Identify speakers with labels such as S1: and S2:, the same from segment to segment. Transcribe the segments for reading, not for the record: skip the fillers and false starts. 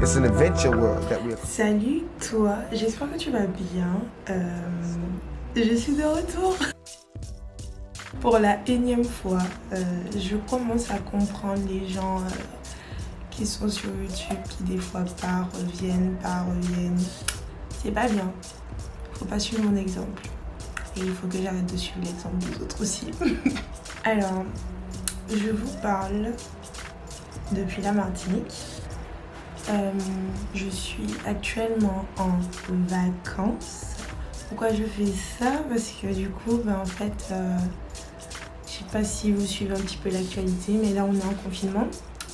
S1: It's an adventure world that we're...
S2: Salut toi, j'espère que tu vas bien. Je suis de retour. Pour la énième fois, je commence à comprendre les gens qui sont sur YouTube, qui des fois partent, reviennent. C'est pas bien. Faut pas suivre mon exemple. Et il faut que j'arrête de suivre l'exemple des autres aussi. Alors, je vous parle depuis la Martinique. Je suis actuellement en vacances. Pourquoi je fais ça? Parce que du coup, en fait, je sais pas si vous suivez un petit peu l'actualité, mais là on est en confinement.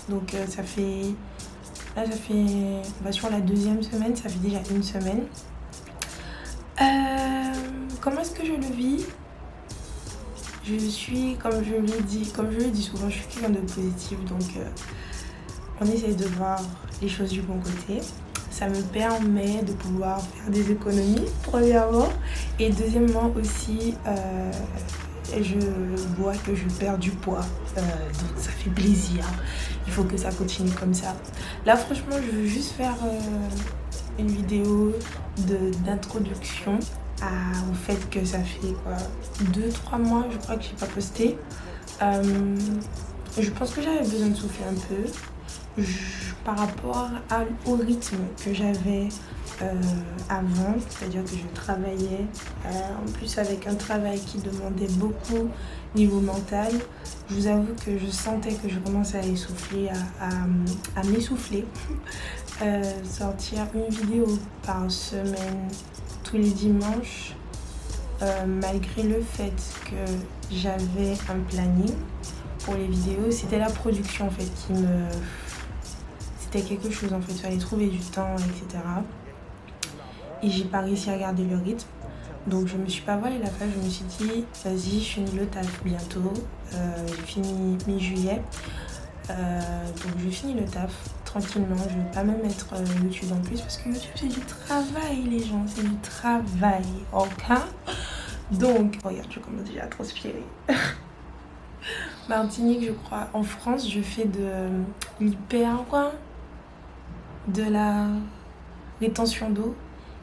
S2: Donc ça fait, on va sur la deuxième semaine, ça fait déjà une semaine. Comment est-ce que je le vis? Je suis, comme je le dis souvent, je suis quelqu'un de positif, donc on essaye de voir les choses du bon côté. Ça me permet de pouvoir faire des économies, premièrement. Et deuxièmement aussi, je vois que je perds du poids. Donc ça fait plaisir. Il faut que ça continue comme ça. Là, franchement, je veux juste faire une vidéo d'introduction au fait que ça fait 2-3 mois, je crois, que je n'ai pas posté. Je pense que j'avais besoin de souffler un peu. Par rapport au rythme que j'avais avant, c'est-à-dire que je travaillais en plus avec un travail qui demandait beaucoup niveau mental. Je vous avoue que je sentais que je commençais à essouffler, à m'essouffler. Sortir une vidéo par semaine tous les dimanches, malgré le fait que j'avais un planning pour les vidéos, c'était la production en fait qui me... C'était quelque chose en fait, il fallait trouver du temps, etc. Et j'ai pas réussi à garder le rythme. Donc je me suis pas voilé la face, je me suis dit, vas-y, je finis le taf bientôt. J'ai fini mi-juillet. Donc je finis le taf tranquillement. Je vais pas me mettre YouTube en plus parce que YouTube c'est du travail les gens, c'est du travail, ok? Donc, regarde, je commence déjà à transpirer. Martinique, je crois, en France, je fais de la rétention d'eau.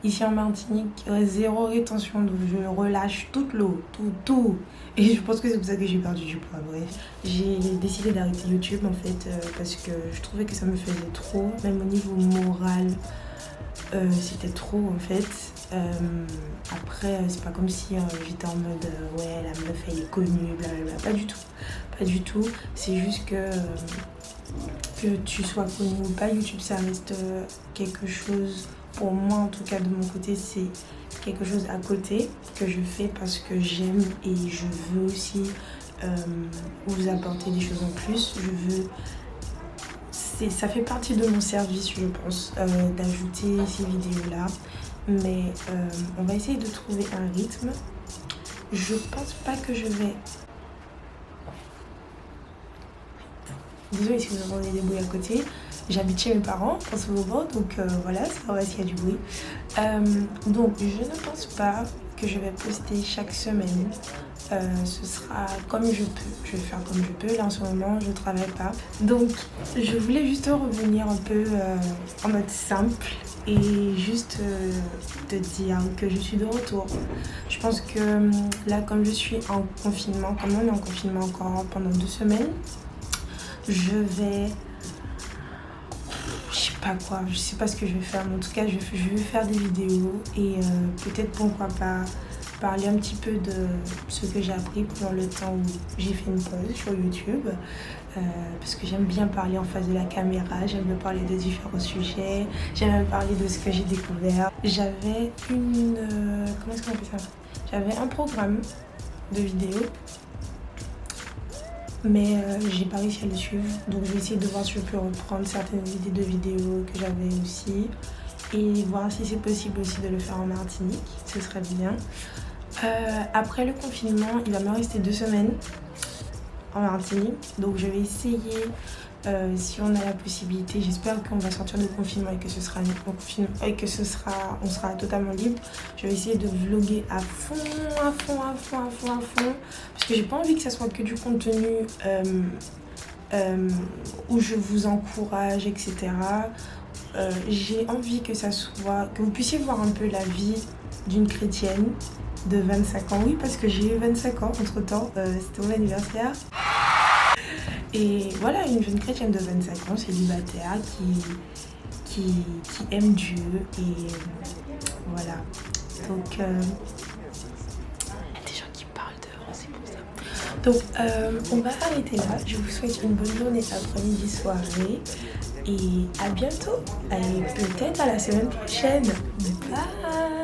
S2: Ici en Martinique, zéro rétention d'eau. Je relâche toute l'eau, tout. Et je pense que c'est pour ça que j'ai perdu du poids. Bref, j'ai décidé d'arrêter YouTube en fait parce que je trouvais que ça me faisait trop, même au niveau moral. C'était trop en fait. Après, c'est pas comme si j'étais en mode ouais, la meuf elle est connue, blablabla. Pas du tout. C'est juste que tu sois connu ou pas, YouTube ça reste quelque chose, pour moi en tout cas de mon côté, c'est quelque chose à côté que je fais parce que j'aime et je veux aussi vous apporter des choses en plus. Ça fait partie de mon service, je pense, d'ajouter ces vidéos-là. Mais on va essayer de trouver un rythme. Je pense pas que je vais... Désolée si vous entendez des bruits à côté. J'habite chez mes parents en ce moment, donc voilà, ça va s'il y a du bruit. Donc je ne pense pas que je vais poster chaque semaine. Ce sera comme je peux. Je vais faire comme je peux. Là en ce moment, je travaille pas. Donc je voulais juste revenir un peu en mode simple et juste te dire que je suis de retour. Je pense que là, comme je suis en confinement, comme on est en confinement encore pendant 2 semaines, je vais... Je sais pas ce que je vais faire, mais en tout cas, je vais faire des vidéos et peut-être pourquoi pas parler un petit peu de ce que j'ai appris pendant le temps où j'ai fait une pause sur YouTube. Parce que j'aime bien parler en face de la caméra, j'aime bien parler de différents sujets, j'aime bien parler de ce que j'ai découvert. J'avais comment est-ce qu'on appelle ça? J'avais un programme de vidéos, mais j'ai pas réussi à le suivre. Donc je vais essayer de voir si je peux reprendre certaines idées de vidéos que j'avais aussi et voir si c'est possible aussi de le faire en Martinique, ce serait bien. Après le confinement, il va me rester 2 semaines en Martinique, donc je vais essayer si on a la possibilité. J'espère qu'on va sortir du confinement et que on sera totalement libre. Je vais essayer de vlogger à fond, parce que j'ai pas envie que ça soit que du contenu où je vous encourage, etc. j'ai envie que vous puissiez voir un peu la vie d'une chrétienne de 25 ans. Oui, parce que j'ai eu 25 ans entre-temps, c'était mon anniversaire. Et voilà, une jeune chrétienne de 25 ans, célibataire, qui aime Dieu. Et voilà. Donc, il y a des gens qui parlent dehors, c'est pour ça. Donc, on va arrêter là. Je vous souhaite une bonne journée, après-midi, soirée. Et à bientôt. Et peut-être à la semaine prochaine. Bye!